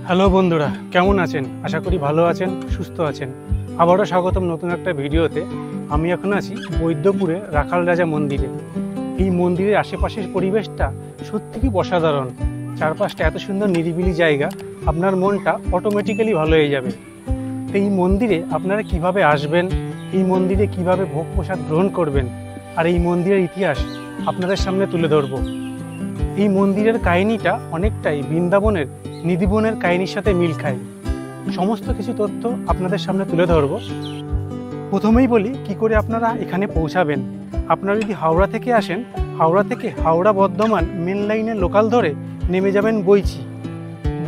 Hello বন্ধুরা, কেমন আছেন? আশা করি ভালো আছেন, সুস্থ আছেন। আবারও স্বাগতম নতুন একটা ভিডিওতে। আমি এখন আছি বৈদ্যপুরে রাখাল রাজা মন্দিরে। এই মন্দিরের আশেপাশের পরিবেশটা সত্যি কি অসাধারণ। চারপাশটা এত সুন্দর নিরিবিলি জায়গা, আপনার মনটা অটোমেটিক্যালি ভালো হয়ে যাবে। তো এই মন্দিরে আপনারা কিভাবে আসবেন, এই মন্দিরে কিভাবে ভোগ প্রসাদ গ্রহণ করবেন, আর এই মন্দিরের ইতিহাস আপনাদের সামনে তুলে ধরব। এই মন্দিরের কাহিনীটা অনেকটাই বৃন্দাবনের নিধিবনের কাহিনীর সাথে মিল খায়। সমস্ত কিছু তথ্য আপনাদের সামনে তুলে ধরব। প্রথমেই বলি কি করে আপনারা এখানে পৌঁছাবেন। আপনারা যদি হাওড়া থেকে আসেন, হাওড়া থেকে হাওড়া বর্ধমান মেন লাইনের লোকাল ধরে নেমে যাবেন বইচি।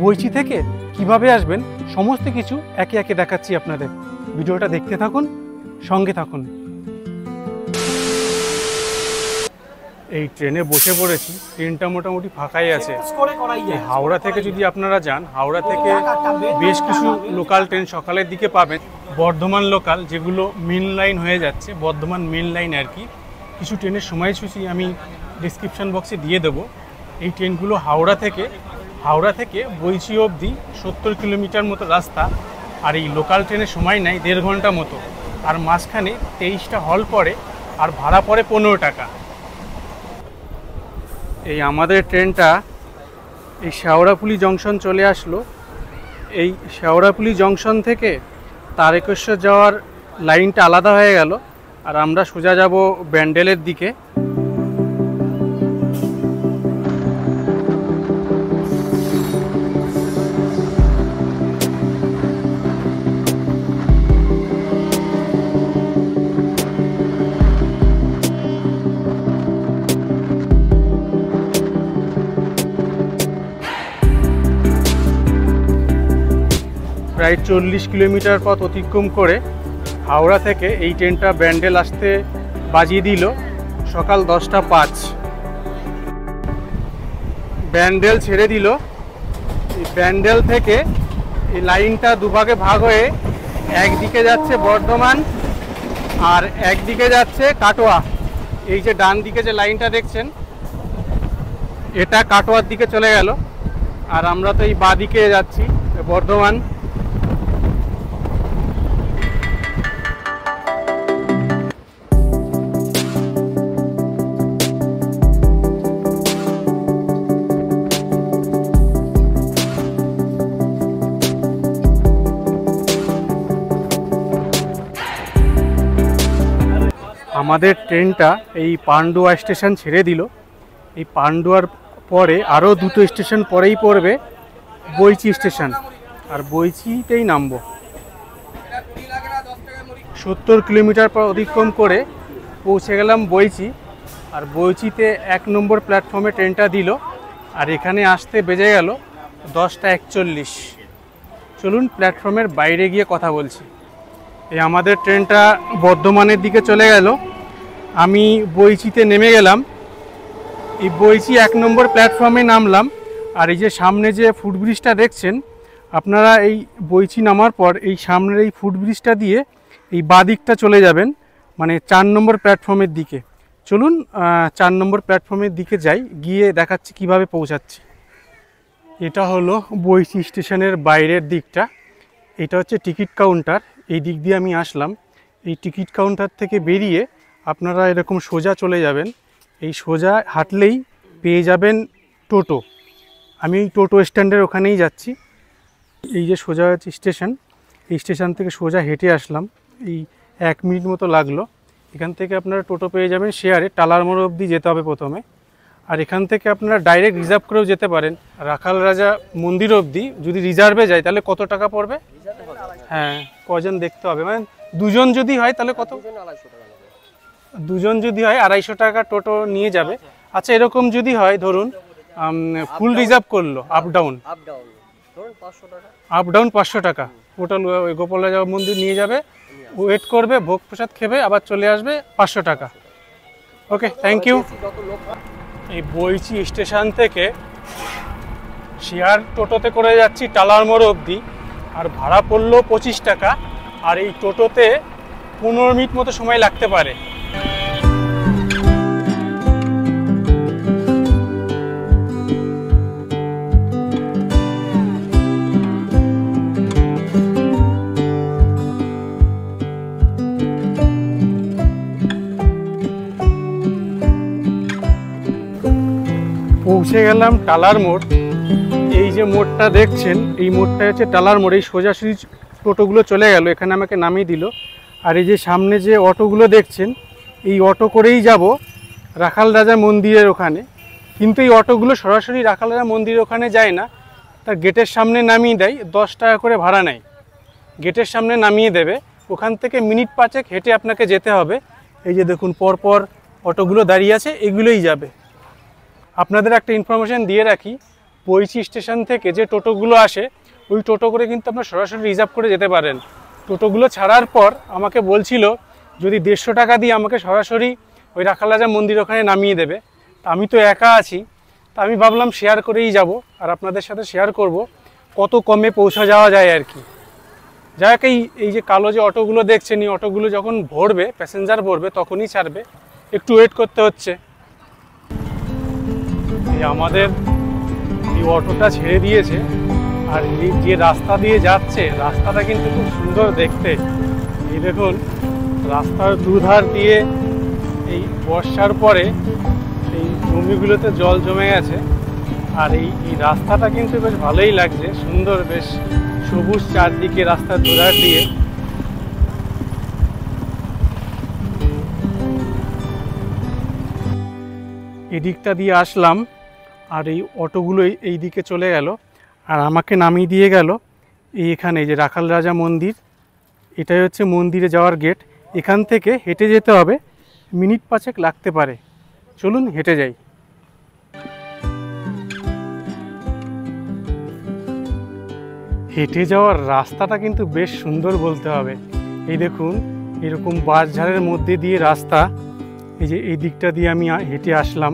বইচি থেকে কিভাবে আসবেন সমস্ত কিছু একে একে দেখাচ্ছি আপনাদের। ভিডিওটা দেখতে থাকুন, সঙ্গে থাকুন। এই ট্রেনে বসে পড়েছি, ট্রেনটা মোটামুটি ফাঁকাই আছে। হাওড়া থেকে যদি আপনারা যান, হাওড়া থেকে বেশ কিছু লোকাল ট্রেন সকালের দিকে পাবেন। বর্ধমান লোকাল যেগুলো মেন লাইন হয়ে যাচ্ছে, বর্ধমান মেন লাইন আর কি। কিছু ট্রেনের সময়সূচি আমি ডিসক্রিপশান বক্সে দিয়ে দেবো। এই ট্রেনগুলো হাওড়া থেকে বইচি অবধি 70 কিলোমিটার মতো রাস্তা। আর এই লোকাল ট্রেনের সময় নেয় 1.5 ঘন্টা মতো। আর মাঝখানে 23টা হল পড়ে, আর ভাড়া পড়ে 15 টাকা। এই আমাদের ট্রেনটা এই শেওড়াফুলি জংশন চলে আসলো। এই শেওড়াফুলি জংশন থেকে তারকেশ্বর যাওয়ার লাইনটা আলাদা হয়ে গেল, আর আমরা সোজা যাব ব্যান্ডেলের দিকে। প্রায় 40 কিলোমিটার পথ অতিক্রম করে হাওড়া থেকে এই ট্রেনটা ব্যান্ডেল আসতে বাজিয়ে দিল সকাল 10টা 5। ব্যান্ডেল ছেড়ে দিল। এই ব্যান্ডেল থেকে এই লাইনটা দুভাগে ভাগ হয়ে একদিকে যাচ্ছে বর্ধমান আর একদিকে যাচ্ছে কাটোয়া। এই যে ডান দিকে যে লাইনটা দেখছেন, এটা কাটোয়ার দিকে চলে গেল, আর আমরা তো এই বাঁ দিকে যাচ্ছি বর্ধমান। আমাদের ট্রেনটা এই পান্ডুয়া স্টেশন ছেড়ে দিল। এই পান্ডুয়ার পরে আরও 2টো স্টেশন পরেই পড়বে বইচি স্টেশন, আর বইচিতেই নামবো। 70 কিলোমিটার পর অতিক্রম করে পৌঁছে গেলাম বইচি। আর বইচিতে 1 নম্বর প্ল্যাটফর্মে ট্রেনটা দিল, আর এখানে আসতে বেজে গেল 10টা 41। চলুন প্ল্যাটফর্মের বাইরে গিয়ে কথা বলছি। এই আমাদের ট্রেনটা বর্ধমানের দিকে চলে গেল। আমি বইচিতে নেমে গেলাম। এই বইচি 1 নম্বর প্ল্যাটফর্মে নামলাম। আর এই যে সামনে যে ফুটব্রিজটা দেখছেন, আপনারা এই বইচি নামার পর এই সামনের এই ফুটব্রিজটা দিয়ে এই বাঁ দিকটা চলে যাবেন, মানে 4 নম্বর প্ল্যাটফর্মের দিকে। চলুন 4 নম্বর প্ল্যাটফর্মের দিকে যাই, গিয়ে দেখাচ্ছি কিভাবে পৌঁছাচ্ছি। এটা হলো বইচি স্টেশনের বাইরের দিকটা। এটা হচ্ছে টিকিট কাউন্টার। এই দিক দিয়ে আমি আসলাম। এই টিকিট কাউন্টার থেকে বেরিয়ে আপনারা এরকম সোজা চলে যাবেন। এই সোজা হাঁটলেই পেয়ে যাবেন টোটো। আমি এই টোটো স্ট্যান্ডের ওখানেই যাচ্ছি। এই যে সোজা স্টেশন, এই স্টেশন থেকে সোজা হেঁটে আসলাম। এই 1 মিনিট মতো লাগলো। এখান থেকে আপনারা টোটো পেয়ে যাবেন শেয়ারে। টালার মোড় অবধি যেতে হবে প্রথমে, আর এখান থেকে আপনারা ডাইরেক্ট রিজার্ভ করেও যেতে পারেন। রাখাল রাজা মন্দির অবধি যদি রিজার্ভে যায় তাহলে কত টাকা পড়বে? হ্যাঁ, কজন দেখতে হবে, মানে দুজন যদি হয় তাহলে কত? দুজন যদি হয় 250 টাকা টোটো নিয়ে যাবে। আচ্ছা, এরকম যদি হয় ধরুন ফুল রিজার্ভ করলো, আপ ডাউন 500 টাকা টোটাল। ওই গোপাল রাজা মন্দির নিয়ে যাবে, ওয়েট করবে, ভোগ প্রসাদ খেবে, আবার চলে আসবে, 500 টাকা। ওকে, থ্যাংক ইউ। এই বইচি স্টেশন থেকে শেয়ার টোটোতে করে যাচ্ছি টালার মোড় অবধি, আর ভাড়া পড়লো 25 টাকা। আর এই টোটোতে 15 মিনিট মতো সময় লাগতে পারে। পৌঁছে গেলাম টালার মোড়। এই যে মোড়টা দেখছেন, এই মোড়টা হচ্ছে টালার মোড়। এই সোজাসুজি টোটোগুলো চলে গেল, এখানে আমাকে নামিয়ে দিল। আর এই যে সামনে যে অটোগুলো দেখছেন, এই অটো করেই যাব রাখাল রাজা মন্দিরের ওখানে। কিন্তু এই অটোগুলো সরাসরি রাখাল রাজা মন্দিরের ওখানে যায় না, তার গেটের সামনে নামিয়ে দেয়, 10 টাকা করে ভাড়া নেয়। গেটের সামনে নামিয়ে দেবে, ওখান থেকে মিনিট 5 হেঁটে আপনাকে যেতে হবে। এই যে দেখুন পরপর অটোগুলো দাঁড়িয়ে আছে, এগুলোই যাবে। আপনাদের একটা ইনফরমেশান দিয়ে রাখি, বইচি স্টেশন থেকে যে টোটোগুলো আসে, ওই টোটো করে কিন্তু আপনার সরাসরি রিজার্ভ করে যেতে পারেন। টোটোগুলো ছাড়ার পর আমাকে বলছিল যদি 150 টাকা দিয়ে আমাকে সরাসরি ওই রাখাল রাজা মন্দির ওখানে নামিয়ে দেবে। তা আমি তো একা আছি, তা আমি ভাবলাম শেয়ার করেই যাব, আর আপনাদের সাথে শেয়ার করব কত কমে পৌঁছা যাওয়া যায় আর কি। যাই হোক, এই যে কালো যে অটোগুলো দেখছেন, এই অটোগুলো যখন ভরবে, প্যাসেঞ্জার ভরবে, তখনই ছাড়বে, একটু ওয়েট করতে হচ্ছে। এই আমাদের এই অটোটা ছেড়ে দিয়েছে, আর এই যে রাস্তা দিয়ে যাচ্ছে, রাস্তাটা কিন্তু খুব সুন্দর দেখতে। এই দেখুন রাস্তার দুধার দিয়ে এই বর্ষার পরে এই জমিগুলোতে জল জমে গেছে, আর এই রাস্তাটা কিন্তু বেশ ভালোই লাগছে, সুন্দর, বেশ সবুজ চারদিকে রাস্তার দুধার দিয়ে। এদিকটা দিয়ে আসলাম, আর এই অটোগুলো এই দিকে চলে গেল, আর আমাকে নামিয়ে দিয়ে গেল এইখানে যে রাখাল রাজা মন্দির। এটাই হচ্ছে মন্দিরে যাওয়ার গেট। এখান থেকে হেঁটে যেতে হবে, মিনিট 5 লাগতে পারে। চলুন হেঁটে যাই। হেঁটে যাওয়ার রাস্তাটা কিন্তু বেশ সুন্দর বলতে হবে। এই দেখুন এরকম বাঁশঝাড়ের মধ্যে দিয়ে রাস্তা। এই যে এই দিকটা দিয়ে আমি হেঁটে আসলাম,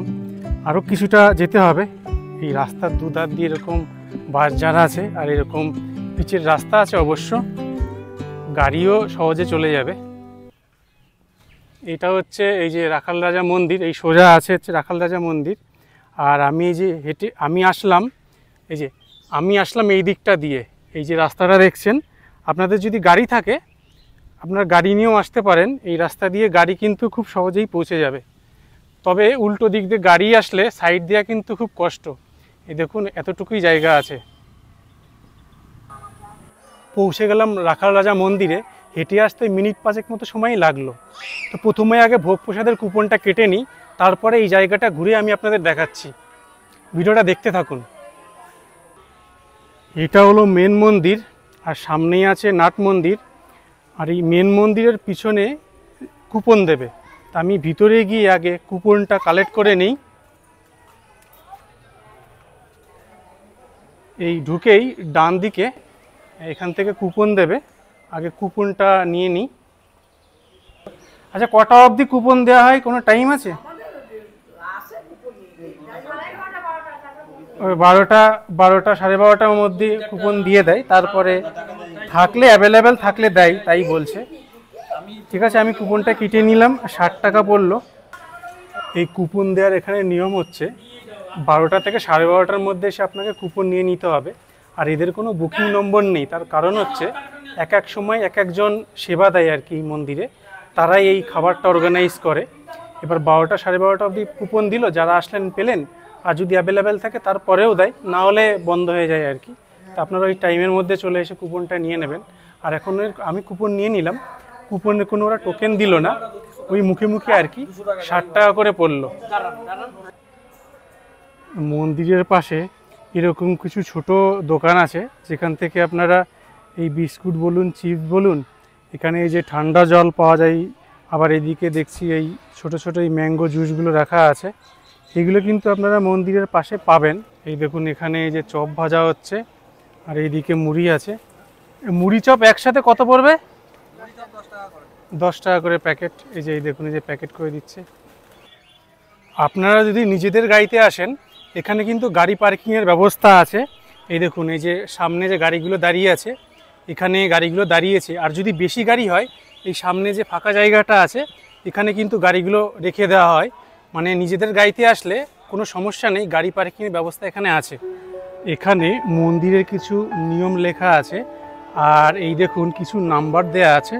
আরও কিছুটা যেতে হবে। এই রাস্তার দুধার দিয়ে এরকম বাঁশঝাড় আছে, আর এরকম পিচের রাস্তা আছে, অবশ্য গাড়িও সহজে চলে যাবে। এটা হচ্ছে এই যে রাখাল রাজা মন্দির, এই সোজা আছে হচ্ছে রাখাল রাজা মন্দির। আর আমি এই যে হেঁটে আমি আসলাম এই দিকটা দিয়ে। এই যে রাস্তাটা দেখছেন, আপনাদের যদি গাড়ি থাকে আপনার গাড়ি নিয়েও আসতে পারেন। এই রাস্তা দিয়ে গাড়ি কিন্তু খুব সহজেই পৌঁছে যাবে, তবে উল্টো দিক দিয়ে গাড়ি আসলে সাইড দেওয়া কিন্তু খুব কষ্ট। এই দেখুন এতটুকুই জায়গা আছে। পৌঁছে গেলাম রাখাল রাজা মন্দিরে। হেঁটে আসতে মিনিট 5 মতো সময়ই লাগলো। তো প্রথমে আগে ভোগ প্রসাদের কুপনটা কেটে নিই, তারপরে এই জায়গাটা ঘুরে আমি আপনাদের দেখাচ্ছি। ভিডিওটা দেখতে থাকুন। এটা হলো মেন মন্দির, আর সামনেই আছে নাট মন্দির। আর এই মেন মন্দিরের পিছনে কুপন দেবে, তা আমি ভিতরে গিয়ে আগে কুপনটা কালেক্ট করে নিই। এই ঢুকেই ডান দিকে এখান থেকে কুপন দেবে, আগে কুপনটা নিয়ে নিই। আচ্ছা, কটা অবধি কুপন দেওয়া হয়, কোনো টাইম আছে? 12টা 12:30টার মধ্যে কুপন দিয়ে দেয়, তারপরে থাকলে অ্যাভেলেবেল থাকলে দেয়, তাই বলছে। ঠিক আছে, আমি কুপনটা কেটে নিলাম, 60 টাকা পড়লো। এই কুপন দেওয়ার এখানে নিয়ম হচ্ছে 12টা থেকে 12:30টার মধ্যে এসে আপনাকে কুপন নিয়ে নিতে হবে। আর এদের কোনো বুকিং নম্বর নেই, তার কারণ হচ্ছে এক এক সময় এক একজন সেবা দেয় আর কি মন্দিরে, তারাই এই খাবারটা অর্গানাইজ করে। এবার 12টা 12:30 অবধি কুপন দিল, যারা আসলেন পেলেন, আর যদি অ্যাভেলেবেল থাকে তারপরেও দেয়, না হলে বন্ধ হয়ে যায় আর কি। তা আপনারা ওই টাইমের মধ্যে চলে এসে কুপনটা নিয়ে নেবেন। আর এখন আমি কুপন নিয়ে নিলাম, কুপনে কোনো ওরা টোকেন দিল না, ওই মুখে মুখে আর কি 60 টাকা করে পড়লো। মন্দিরের পাশে এরকম কিছু ছোট দোকান আছে, যেখান থেকে আপনারা এই বিস্কুট বলুন, চিপস বলুন, এখানে এই যে ঠান্ডা জল পাওয়া যায়। আবার এদিকে দেখছি এই ছোট ছোট এই ম্যাঙ্গো জুসগুলো রাখা আছে, এগুলো কিন্তু আপনারা মন্দিরের পাশে পাবেন। এই দেখুন এখানে এই যে চপ ভাজা হচ্ছে, আর এইদিকে মুড়ি আছে। মুড়ি চপ একসাথে কত পড়বে? 10 টাকা করে প্যাকেট। এই যে দেখুন এই যে প্যাকেট করে দিচ্ছে। আপনারা যদি নিজেদের গাড়িতে আসেন, এখানে কিন্তু গাড়ি পার্কিংয়ের ব্যবস্থা আছে। এই দেখুন এই যে সামনে যে গাড়িগুলো দাঁড়িয়ে আছে, এখানে গাড়িগুলো দাঁড়িয়েছে। আর যদি বেশি গাড়ি হয়, এই সামনে যে ফাঁকা জায়গাটা আছে, এখানে কিন্তু গাড়িগুলো রেখে দেওয়া হয়। মানে নিজেদের গাড়িতে আসলে কোনো সমস্যা নেই, গাড়ি পার্কিংয়ের ব্যবস্থা এখানে আছে। এখানে মন্দিরের কিছু নিয়ম লেখা আছে, আর এই দেখুন কিছু নাম্বার দেয়া আছে।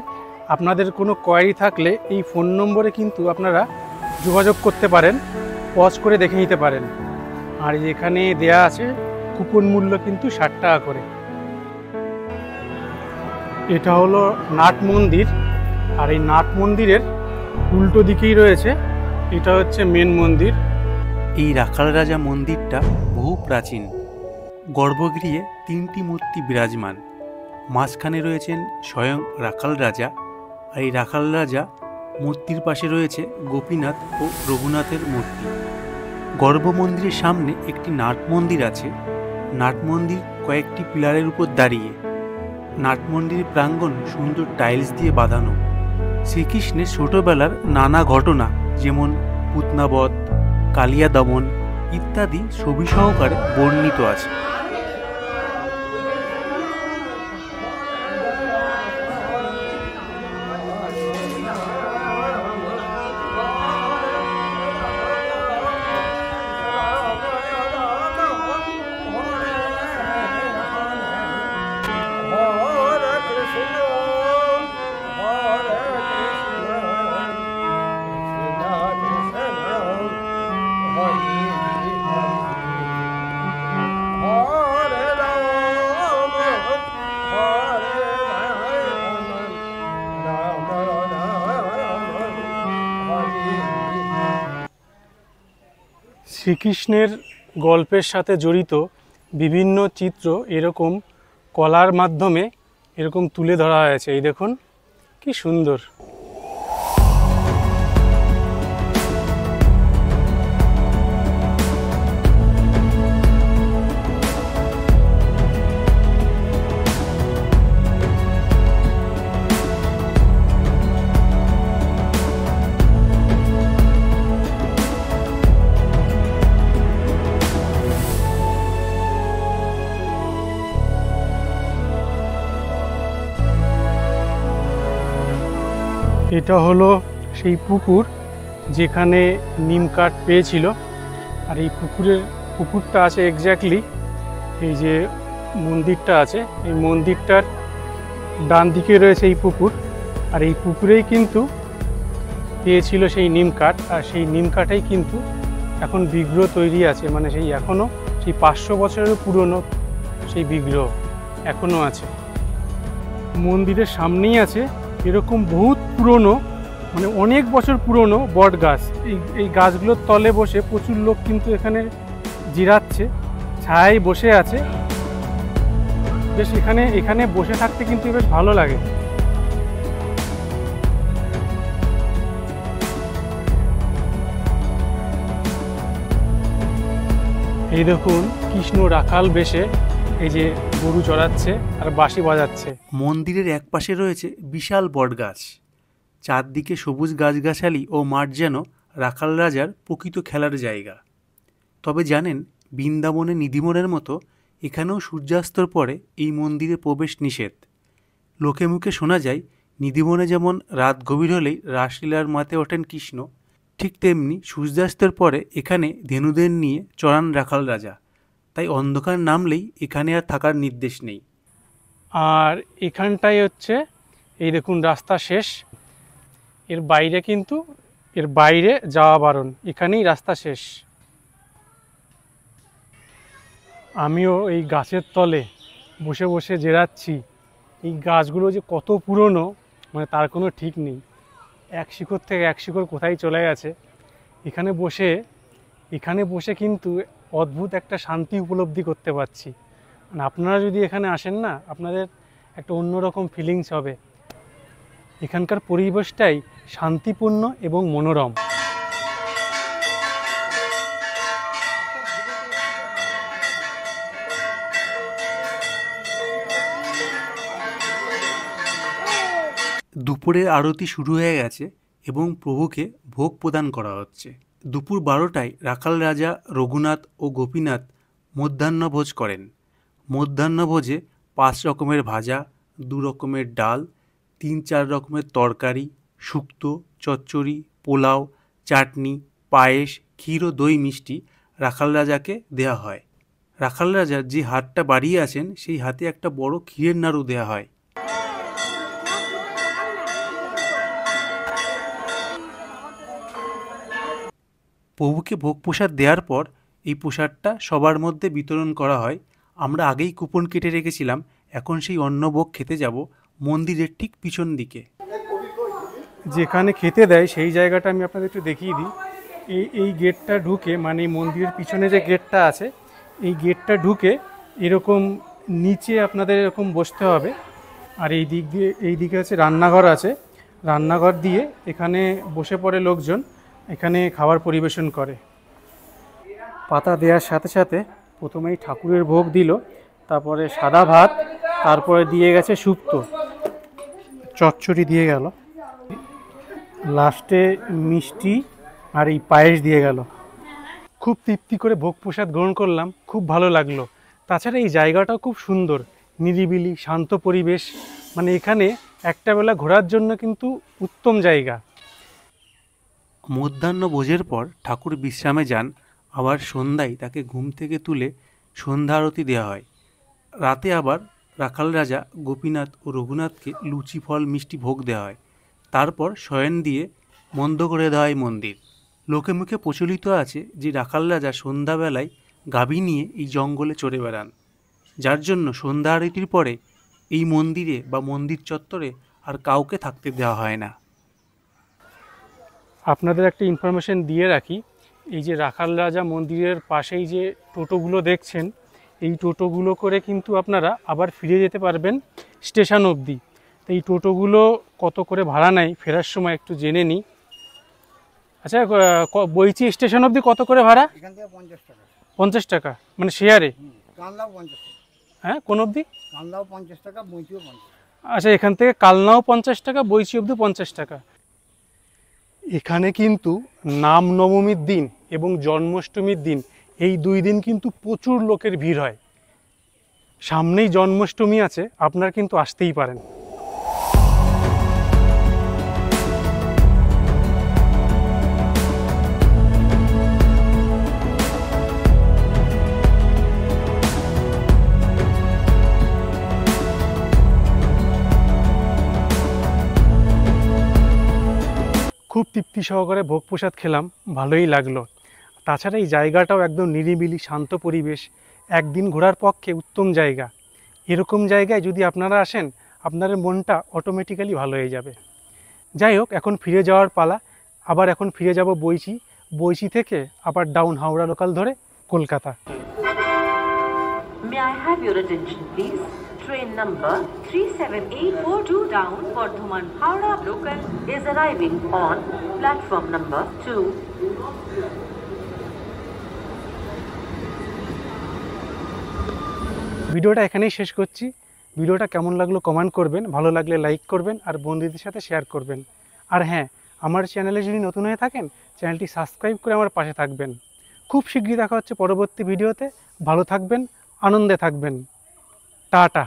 আপনাদের কোনো কোয়ারি থাকলে এই ফোন নম্বরে কিন্তু আপনারা যোগাযোগ করতে পারেন, পজ করে দেখে নিতে পারেন। আর এখানে দেয়া আছে কুপন মূল্য কিন্তু 60 টাকা করে। এটা হলো নাট মন্দির, আর এই নাট মন্দিরের উল্টো দিকেই রয়েছে এটা হচ্ছে মেন মন্দির। এই রাখাল রাজা মন্দিরটা বহু প্রাচীন। গর্ভগৃহে 3টি মূর্তি বিরাজমান। মাঝখানে রয়েছেন স্বয়ং রাখাল রাজা, আর এই রাখাল রাজা মূর্তির পাশে রয়েছে গোপীনাথ ও রঘুনাথের মূর্তি। গর্ভ মন্দিরের সামনে একটি নাট মন্দির আছে। নাট মন্দির কয়েকটি পিলারের উপর দাঁড়িয়ে। নাট মন্দিরের প্রাঙ্গণ সুন্দর টাইলস দিয়ে বাঁধানো। শ্রীকৃষ্ণের ছোটবেলার নানা ঘটনা যেমন পুতনাবধ, কালিয়া দমন ইত্যাদি ছবি সহকারে বর্ণিত আছে। শ্রীকৃষ্ণের গল্পের সাথে জড়িত বিভিন্ন চিত্র এরকম কলার মাধ্যমে এরকম তুলে ধরা হয়েছে। এই দেখুন কি সুন্দর। এটা হলো সেই পুকুর যেখানে নিম কাঠ পেয়েছিল। আর এই পুকুরটা আছে এক্স্যাক্টলি এই যে মন্দিরটা আছে, এই মন্দিরটার ডান দিকে রয়েছে এই পুকুর। আর এই পুকুরেই কিন্তু পেয়েছিল সেই নিম কাঠ। আর সেই নিম কাঠেই কিন্তু এখন বিগ্রহ তৈরি আছে, মানে সেই এখনও সেই 500 বছরের পুরনো সেই বিগ্রহ এখনও আছে। মন্দিরের সামনেই আছে এরকম বহুত পুরনো, মানে অনেক বছর পুরনো বট গাছ। এই গাছগুলোর তলে বসে প্রচুর লোক কিন্তু এখানে জিরাচ্ছে, ছায়ায় বসে আছে। বেশ এখানে বসে থাকতে কিন্তু বেশ ভালো লাগে। এই দেখুন কৃষ্ণ রাখাল বেশে এই যে গরু চড়াচ্ছে আর বাঁশি বাজাচ্ছে। মন্দিরের এক পাশে রয়েছে বিশাল বটগাছ। চারদিকে সবুজ গাছগাছালি ও মাঠ যেন রাখাল রাজার প্রকৃত খেলার জায়গা। তবে জানেন, বৃন্দাবনে নিধিবনের মতো এখানেও সূর্যাস্তর পরে এই মন্দিরে প্রবেশ নিষেধ। লোকে মুখে শোনা যায় নিধিবনে যেমন রাত গভীর হলেই রাসলীলার মাতে ওঠেন কৃষ্ণ, ঠিক তেমনি সূর্যাস্তের পরে এখানে ধেনুদের নিয়ে চড়ান রাখাল রাজা। তাই অন্ধকার নামলেই এখানে আর থাকার নির্দেশ নেই। আর এখানটাই হচ্ছে এই দেখুন রাস্তা শেষ। এর বাইরে যাওয়া বারণ, এখানেই রাস্তা শেষ। আমিও এই গাছের তলে বসে বসে জেরাচ্ছি। এই গাছগুলো যে কত পুরনো, মানে তার কোনো ঠিক নেই। এক শিকড় থেকে এক শিকড় কোথায় চলে গেছে। এখানে বসে কিন্তু অদ্ভুত একটা শান্তি উপলব্ধি করতে পারছি। মানে আপনারা যদি এখানে আসেন না, আপনাদের একটা অন্যরকম ফিলিংস হবে। এখানকার পরিবেশটাই শান্তিপূর্ণ এবং মনোরম। দুপুরের আরতি শুরু হয়ে গেছে এবং প্রভুকে ভোগ প্রদান করা হচ্ছে। দুপুর 12টায় রাখাল রাজা রঘুনাথ ও গোপীনাথ মধ্যাহ্নভোজ করেন। মধ্যাহ্নভোজে 5 রকমের ভাজা, 2 রকমের ডাল, 3-4 রকমের তরকারি, শুক্তো, চচ্চড়ি, পোলাও, চাটনি, পায়েস, ক্ষীর ও দই মিষ্টি রাখাল রাজাকে দেয়া হয়। রাখাল রাজার যে হাতটা বাড়িয়ে আছেন সেই হাতে একটা বড় ক্ষীরের নাড়ু দেয়া হয়। প্রভুকে ভোগ প্রসাদ দেওয়ার পর এই প্রসাদটা সবার মধ্যে বিতরণ করা হয়। আমরা আগেই কুপন কেটে রেখেছিলাম, এখন সেই অন্নভোগ খেতে যাব মন্দিরের ঠিক পিছন দিকে। যেখানে খেতে দেয় সেই জায়গাটা আমি আপনাদের একটু দেখিয়ে দিই। এই গেটটা ঢুকে, মানে মন্দিরের পিছনে যে গেটটা আছে, এই গেটটা ঢুকে এরকম নিচে আপনাদের এরকম বসতে হবে। আর এই দিকে আছে রান্নাঘর আছে, রান্নাঘর দিয়ে এখানে বসে পড়ে লোকজন, এখানে খাবার পরিবেশন করে। পাতা দেওয়ার সাথে সাথে প্রথমেই ঠাকুরের ভোগ দিল, তারপরে সাদা ভাত, তারপরে দিয়ে গেছে শুক্তো, চচ্চড়ি দিয়ে গেল, লাস্টে মিষ্টি আর এই পায়েস দিয়ে গেল। খুব তৃপ্তি করে ভোগ প্রসাদ গ্রহণ করলাম, খুব ভালো লাগলো। তাছাড়া এই জায়গাটাও খুব সুন্দর, নিরিবিলি শান্ত পরিবেশ, মানে এখানে একটা বেলা ঘোরার জন্য কিন্তু উত্তম জায়গা। মধ্যাহ্ন ভোজের পর ঠাকুর বিশ্রামে যান, আবার সন্ধ্যায় তাকে ঘুম থেকে তুলে সন্ধ্যা আরতি দেওয়া হয়। রাতে আবার রাখাল রাজা গোপীনাথ ও রঘুনাথকে লুচি ফল মিষ্টি ভোগ দেওয়া হয়। তারপর শয়ন দিয়ে বন্ধ করে দেওয়া হয় মন্দির। লোকে মুখে প্রচলিত আছে যে রাখাল রাজা সন্ধ্যাবেলায় গাভী নিয়ে এই জঙ্গলে চড়ে বেড়ান, যার জন্য সন্ধ্যা আরতির পরে এই মন্দিরে বা মন্দির চত্বরে আর কাউকে থাকতে দেওয়া হয় না। আপনাদের একটা ইনফরমেশন দিয়ে রাখি, এই যে রাখাল রাজা মন্দিরের পাশেই যে টোটোগুলো দেখছেন, এই টোটোগুলো করে কিন্তু আপনারা আবার ফিরে যেতে পারবেন স্টেশন অবধি। তো এই টোটোগুলো কত করে ভাড়া নেয় ফেরার সময় একটু জেনে নিই। আচ্ছা, বইচি স্টেশন অবধি কত করে ভাড়া? এখান থেকে 50 টাকা। 50 টাকা মানে শেয়ারে? কানলাও 50 টাকা। হ্যাঁ, কোন অবধি? কানলাও 50 টাকা, বইচিও 50 টাকা। আচ্ছা, এখান থেকে কালনাও 50 টাকা, বইচি অবধি 50 টাকা। এখানে কিন্তু নাম নবমীর দিন এবং জন্মাষ্টমীর দিন, এই 2 দিন কিন্তু প্রচুর লোকের ভিড় হয়। সামনেই জন্মাষ্টমী আছে, আপনারা কিন্তু আসতেই পারেন। খুব তৃপ্তি সহকারে ভোগ প্রসাদ খেলাম, ভালোই লাগলো। তাছাড়া এই জায়গাটাও একদম নিরিবিলি শান্ত পরিবেশ, একদিন ঘোরার পক্ষে উত্তম জায়গা। এরকম জায়গায় যদি আপনারা আসেন, আপনাদের মনটা অটোমেটিক্যালি ভালো হয়ে যাবে। যাই হোক, এখন ফিরে যাওয়ার পালা। আবার এখন ফিরে যাব বইচি, বইচি থেকে আবার ডাউন হাওড়া লোকাল ধরে Kolkata. May I have your attention, please? Train number 37842 down Bardhaman Howrah local is arriving on platform number 2. ভিডিওটা এখানেই শেষ করছি। ভিডিওটা কেমন লাগলো কমেন্ট করবেন, ভালো লাগলে লাইক করবেন আর বন্ধুদের সাথে শেয়ার করবেন। আর হ্যাঁ, আমার চ্যানেলে যদি নতুন হয়ে থাকেন, চ্যানেলটি সাবস্ক্রাইব করে আমার পাশে থাকবেন। খুব শীঘ্রই দেখা হচ্ছে পরবর্তী ভিডিওতে। ভালো থাকবেন, আনন্দে থাকবেন। টাটা।